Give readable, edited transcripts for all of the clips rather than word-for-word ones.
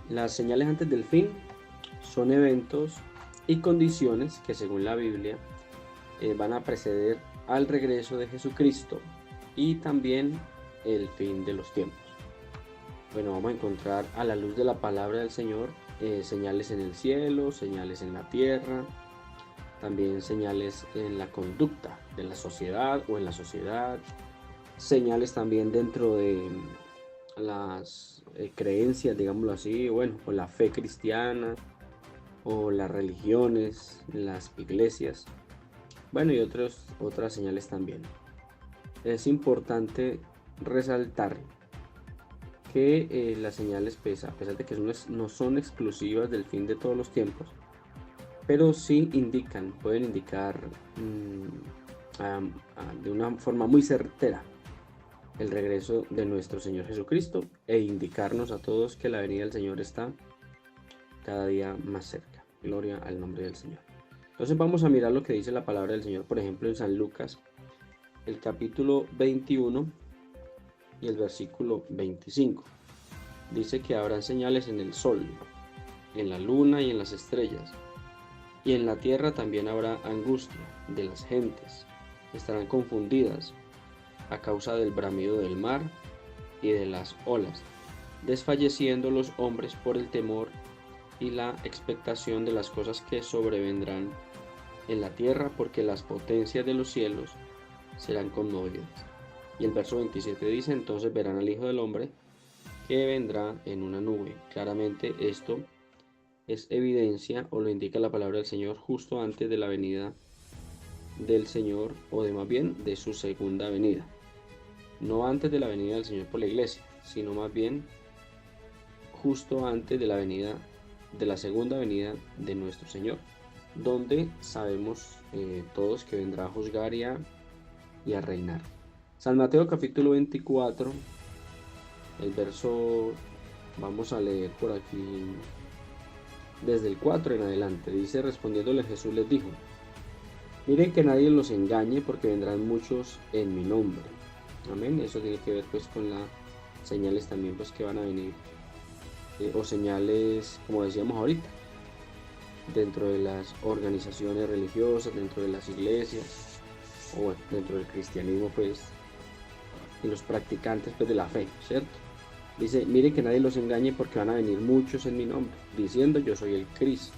Las señales antes del fin son eventos y condiciones que según la Biblia van a preceder al regreso de Jesucristo y también el fin de los tiempos. Bueno, vamos a encontrar a la luz de la palabra del Señor señales en el cielo, señales en la tierra, también señales en la conducta de la sociedad o en la sociedad, señales también dentro de las creencias, digámoslo así, bueno, o la fe cristiana o las religiones, las iglesias, bueno, y otras señales también. Es importante resaltar que las señales, a pesar de que no son exclusivas del fin de todos los tiempos, pero sí pueden indicar de una forma muy certera el regreso de nuestro Señor Jesucristo e indicarnos a todos que la venida del Señor está cada día más cerca. Gloria al nombre del Señor. Entonces vamos a mirar lo que dice la palabra del Señor, por ejemplo, en San Lucas, el capítulo 21 y el versículo 25. Dice que habrán señales en el sol, en la luna y en las estrellas, y en la tierra también habrá angustia de las gentes, estarán confundidas a causa del bramido del mar y de las olas, desfalleciendo los hombres por el temor y la expectación de las cosas que sobrevendrán en la tierra, porque las potencias de los cielos serán conmovidas. Y el verso 27 dice: entonces verán al Hijo del Hombre que vendrá en una nube. Claramente esto es evidencia, o lo indica la palabra del Señor, justo antes de la venida del Señor, o de más bien de su segunda venida. No antes de la venida del Señor por la iglesia, sino más bien justo antes de la segunda venida de nuestro Señor, donde sabemos todos que vendrá a juzgar y a reinar. San Mateo capítulo 24, el verso, vamos a leer por aquí desde el 4 en adelante. Dice: respondiéndole Jesús les dijo: miren que nadie los engañe, porque vendrán muchos en mi nombre. Amén. Eso tiene que ver pues con las señales también pues que van a venir, o señales, como decíamos ahorita, dentro de las organizaciones religiosas, dentro de las iglesias, o bueno, dentro del cristianismo pues, y los practicantes pues de la fe, ¿cierto? Dice: mire que nadie los engañe, porque van a venir muchos en mi nombre, diciendo yo soy el Cristo,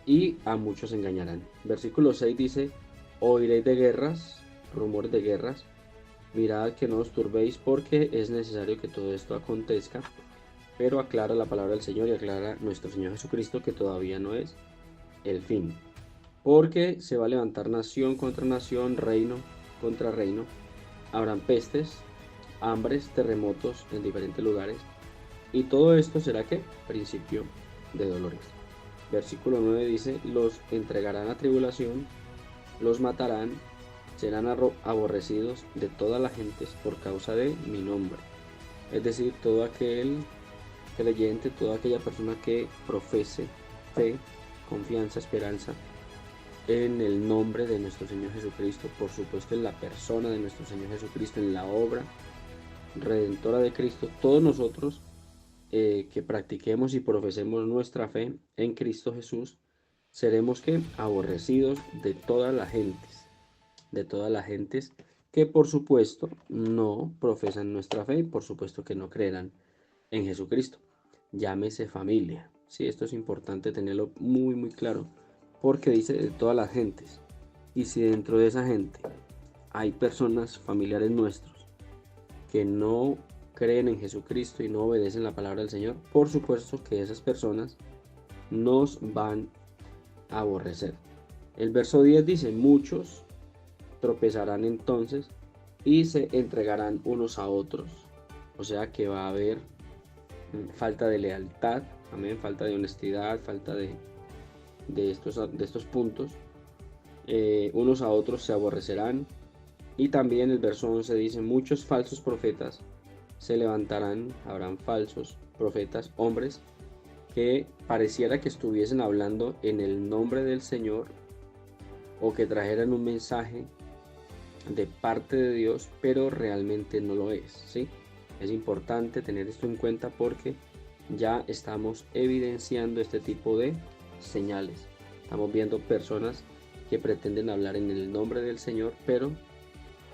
y a muchos engañarán. Versículo 6 dice: oiréis de guerras, rumores de guerras, mirad que no os turbéis, porque es necesario que todo esto acontezca, pero aclara la palabra del Señor y aclara nuestro Señor Jesucristo que todavía no es el fin, porque se va a levantar nación contra nación, reino contra reino, habrán pestes, hambres, terremotos en diferentes lugares, y todo esto será ¿qué? Principio de dolores. Versículo 9 dice: los entregarán a tribulación, los matarán, serán aborrecidos de todas las gentes por causa de mi nombre. Es decir, todo aquel creyente, toda aquella persona que profese fe, confianza, esperanza en el nombre de nuestro Señor Jesucristo, por supuesto en la persona de nuestro Señor Jesucristo, en la obra redentora de Cristo, todos nosotros que practiquemos y profesemos nuestra fe en Cristo Jesús, seremos que aborrecidos de todas las gentes que por supuesto no profesan nuestra fe y por supuesto que no creerán en Jesucristo. Llámese familia. Sí, esto es importante tenerlo muy muy claro, porque dice de todas las gentes. Y si dentro de esa gente hay personas, familiares nuestros, que no creen en Jesucristo y no obedecen la palabra del Señor, por supuesto que esas personas nos van a aborrecer. El verso 10 dice: muchos tropezarán entonces y se entregarán unos a otros. O sea que va a haber falta de lealtad, amén, falta de honestidad, falta de estos puntos. Unos a otros se aborrecerán. Y también el verso 11 dice: muchos falsos profetas se levantarán, habrán falsos profetas, hombres que pareciera que estuviesen hablando en el nombre del Señor, o que trajeran un mensaje de parte de Dios, pero realmente no lo es, ¿sí? Es importante tener esto en cuenta porque ya estamos evidenciando este tipo de señales. Estamos viendo personas que pretenden hablar en el nombre del Señor, pero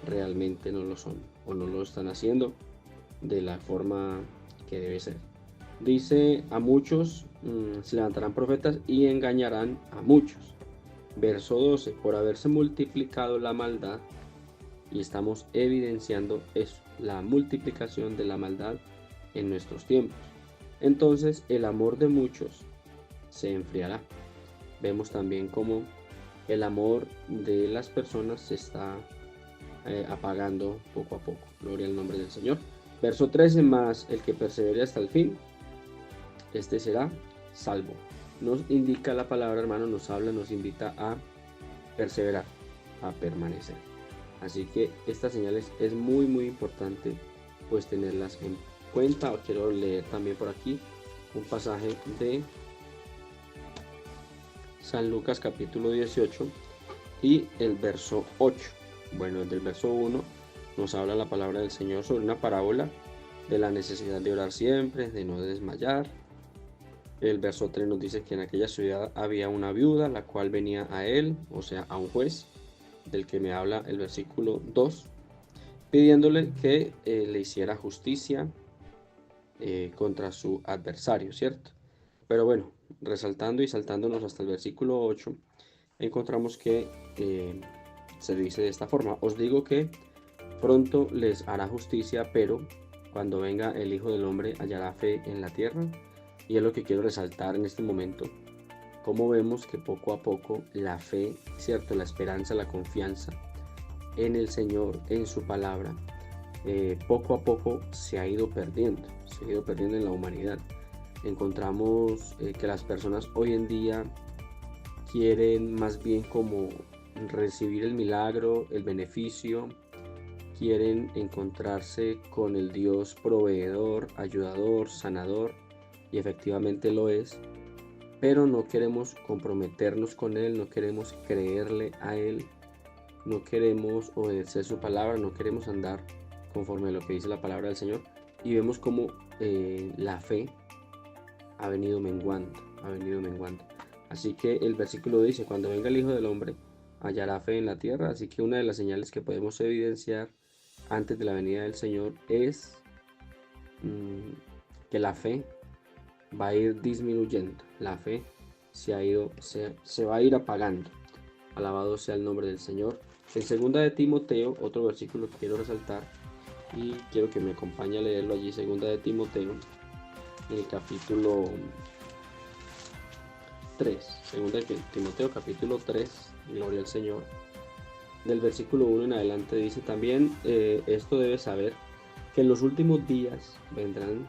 realmente no lo son o no lo están haciendo de la forma que debe ser. Dice: a muchos se levantarán profetas y engañarán a muchos. Verso 12: por haberse multiplicado la maldad, y estamos evidenciando eso, la multiplicación de la maldad en nuestros tiempos. Entonces el amor de muchos se enfriará. Vemos también cómo el amor de las personas se está apagando poco a poco. Gloria al nombre del Señor. Verso 13: más el que persevere hasta el fin, este será salvo. Nos indica la palabra, hermano, nos habla, nos invita a perseverar, a permanecer. Así que estas señales es muy importante pues tenerlas en cuenta. Quiero leer también por aquí un pasaje de San Lucas capítulo 18 y el verso 8. Bueno, desde el verso 1 nos habla la palabra del Señor sobre una parábola de la necesidad de orar siempre, de no desmayar. El verso 3 nos dice que en aquella ciudad había una viuda, la cual venía a él, o sea, a un juez, del que me habla el versículo 2, pidiéndole que le hiciera justicia contra su adversario, ¿cierto? Pero bueno, resaltando y saltándonos hasta el versículo 8, encontramos que se dice de esta forma: os digo que pronto les hará justicia, pero cuando venga el Hijo del Hombre hallará fe en la tierra. Y es lo que quiero resaltar en este momento, cómo vemos que poco a poco la fe, ¿cierto?, la esperanza, la confianza en el Señor, en su palabra, poco a poco se ha ido perdiendo en la humanidad. Encontramos que las personas hoy en día quieren más bien como recibir el milagro, el beneficio, quieren encontrarse con el Dios proveedor, ayudador, sanador, y efectivamente lo es, pero no queremos comprometernos con Él, no queremos creerle a Él, no queremos obedecer su palabra, no queremos andar conforme a lo que dice la palabra del Señor, y vemos como la fe ha venido menguando. Así que el versículo dice: cuando venga el Hijo del Hombre hallará fe en la tierra. Así que una de las señales que podemos evidenciar antes de la venida del Señor es que la fe va a ir disminuyendo, la fe se va a ir apagando. Alabado sea el nombre del Señor. En segunda de Timoteo, otro versículo que quiero resaltar y quiero que me acompañe a leerlo allí. Segunda de Timoteo, en el capítulo 3, segunda de Timoteo capítulo 3, gloria al Señor, del versículo 1 en adelante dice: también esto debes saber, que en los últimos días vendrán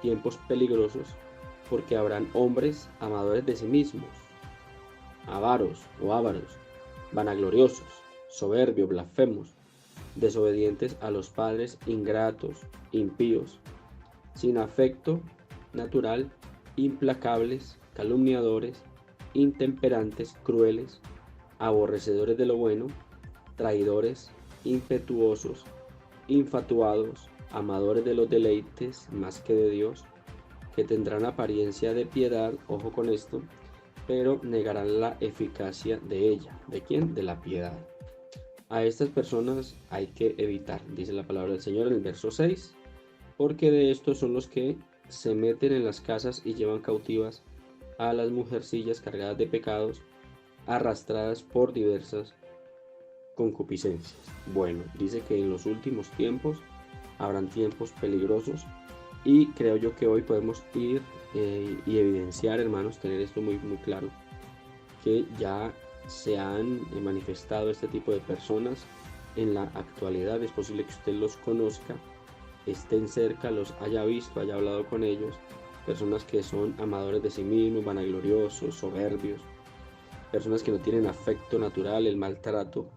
tiempos peligrosos, porque habrán hombres amadores de sí mismos, avaros o ávaros, vanagloriosos, soberbios, blasfemos, desobedientes a los padres, ingratos, impíos, sin afecto natural, implacables, calumniadores, intemperantes, crueles, aborrecedores de lo bueno, traidores, impetuosos, infatuados, amadores de los deleites más que de Dios, que tendrán apariencia de piedad, ojo con esto, pero negarán la eficacia de ella. ¿De quién? De la piedad. A estas personas hay que evitar, dice la palabra del Señor en el verso 6, porque de estos son los que se meten en las casas y llevan cautivas a las mujercillas cargadas de pecados, arrastradas por diversas concupiscencias. Bueno, dice que en los últimos tiempos habrán tiempos peligrosos, y creo yo que hoy podemos ir y evidenciar, hermanos, tener esto muy claro, que ya se han manifestado este tipo de personas en la actualidad. Es posible que usted los conozca, estén cerca, los haya visto, haya hablado con ellos. Personas que son amadores de sí mismos, vanagloriosos, soberbios, personas que no tienen afecto natural, el maltrato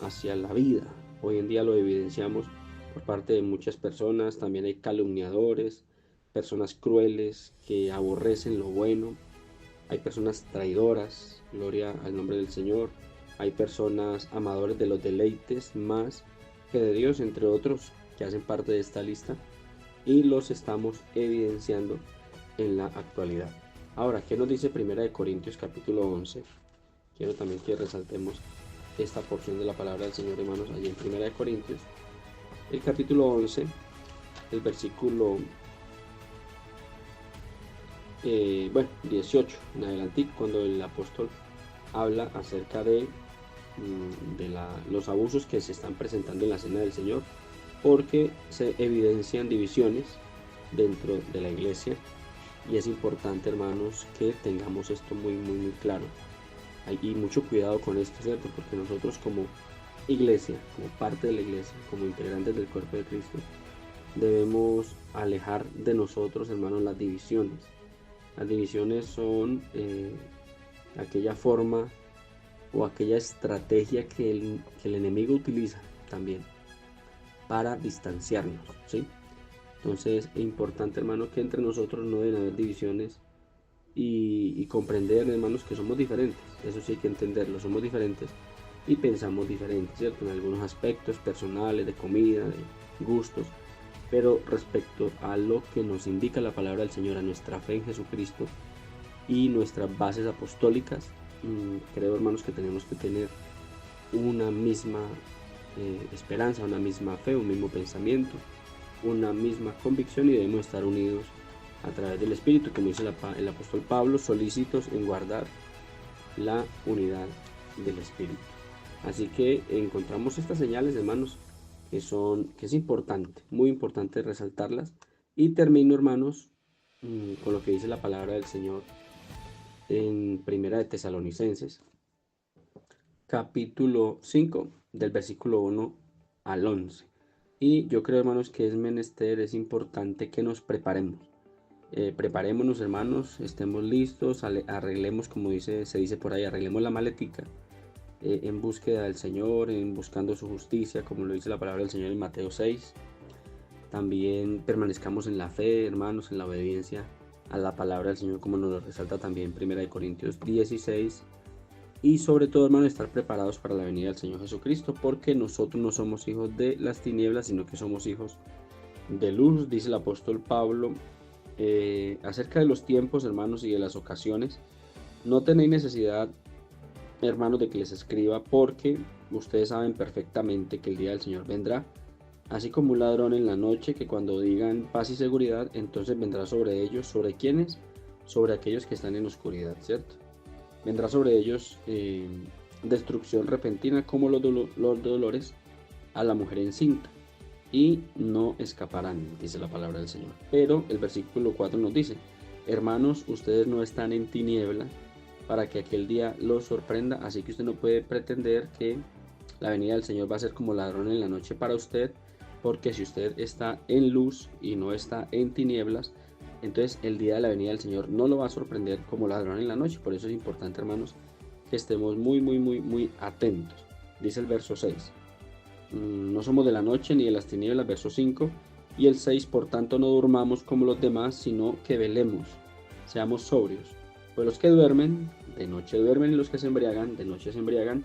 hacia la vida. Hoy en día lo evidenciamos por parte de muchas personas. También hay calumniadores, personas crueles que aborrecen lo bueno. Hay personas traidoras, gloria al nombre del Señor. Hay personas amadores de los deleites más que de Dios, entre otros que hacen parte de esta lista y los estamos evidenciando en la actualidad. Ahora, ¿qué nos dice 1 Corintios capítulo 11? Quiero también que resaltemos esta porción de la palabra del Señor, hermanos, allí en 1 Corintios, el capítulo 11, el versículo 18 en adelante, cuando el apóstol habla acerca de los abusos que se están presentando en la cena del Señor, porque se evidencian divisiones dentro de la iglesia, y es importante, hermanos, que tengamos esto muy claro. Y mucho cuidado con esto, ¿cierto? Porque nosotros como iglesia, como parte de la iglesia, como integrantes del cuerpo de Cristo, debemos alejar de nosotros, hermanos, las divisiones. Las divisiones son aquella forma o aquella estrategia que el enemigo utiliza también para distanciarnos, ¿sí? Entonces es importante, hermano, que entre nosotros no deben haber divisiones y comprender, hermanos, que somos diferentes. Eso sí hay que entenderlo, somos diferentes y pensamos diferente, ¿cierto? En algunos aspectos personales, de comida, de gustos, pero respecto a lo que nos indica la palabra del Señor, a nuestra fe en Jesucristo y nuestras bases apostólicas, creo, hermanos, que tenemos que tener una misma esperanza, una misma fe, un mismo pensamiento, una misma convicción, y debemos estar unidos a través del Espíritu, como dice el apóstol Pablo, solícitos en guardar la unidad del Espíritu. Así que encontramos estas señales, hermanos, que es importante, muy importante resaltarlas. Y termino, hermanos, con lo que dice la palabra del Señor en Primera de Tesalonicenses, capítulo 5, del versículo 1 al 11. Y yo creo, hermanos, que es importante que nos preparemos. Preparémonos, hermanos, estemos listos, arreglemos, como se dice por ahí, arreglemos la maletica en búsqueda del Señor, en buscando su justicia, como lo dice la palabra del Señor en Mateo 6. También permanezcamos en la fe, hermanos, en la obediencia a la palabra del Señor, como nos lo resalta también 1 Corintios 16. Y sobre todo, hermanos, estar preparados para la venida del Señor Jesucristo, porque nosotros no somos hijos de las tinieblas, sino que somos hijos de luz. Dice el apóstol Pablo acerca de los tiempos, hermanos, y de las ocasiones: no tenéis necesidad, hermanos, de que les escriba, porque ustedes saben perfectamente que el día del Señor vendrá, así como un ladrón en la noche, que cuando digan paz y seguridad, entonces vendrá sobre ellos. ¿Sobre quiénes? Sobre aquellos que están en oscuridad, ¿cierto? Vendrá sobre ellos destrucción repentina, como los dolores a la mujer encinta, y no escaparán, dice la palabra del Señor. Pero el versículo 4 nos dice: hermanos, ustedes no están en tiniebla para que aquel día los sorprenda, así que usted no puede pretender que la venida del Señor va a ser como ladrón en la noche para usted, porque si usted está en luz y no está en tinieblas, entonces el día de la venida del Señor no lo va a sorprender como ladrón en la noche. Por eso es importante, hermanos, que estemos muy atentos. Dice el verso 6: no somos de la noche ni de las tinieblas, verso 5. Y el 6: por tanto no durmamos como los demás, sino que velemos, seamos sobrios. Pues los que duermen, de noche duermen, y los que se embriagan, de noche se embriagan.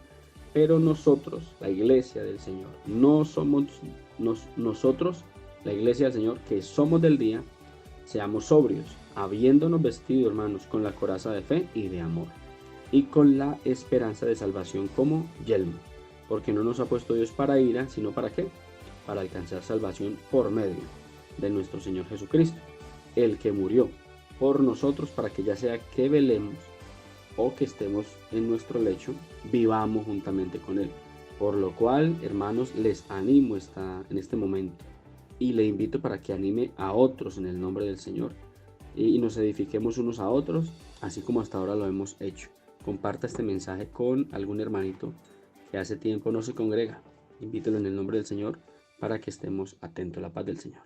Pero nosotros, la iglesia del Señor, no somos nosotros, la iglesia del Señor, que somos del día, seamos sobrios, habiéndonos vestido, hermanos, con la coraza de fe y de amor, y con la esperanza de salvación como yelmo. Porque no nos ha puesto Dios para ira, sino ¿para qué? Para alcanzar salvación por medio de nuestro Señor Jesucristo, el que murió por nosotros, para que ya sea que velemos o que estemos en nuestro lecho, vivamos juntamente con Él. Por lo cual, hermanos, les animo en este momento, y le invito para que anime a otros en el nombre del Señor, y nos edifiquemos unos a otros, así como hasta ahora lo hemos hecho. Comparta este mensaje con algún hermanito que hace tiempo no se congrega. Invítelo en el nombre del Señor para que estemos atentos a la paz del Señor.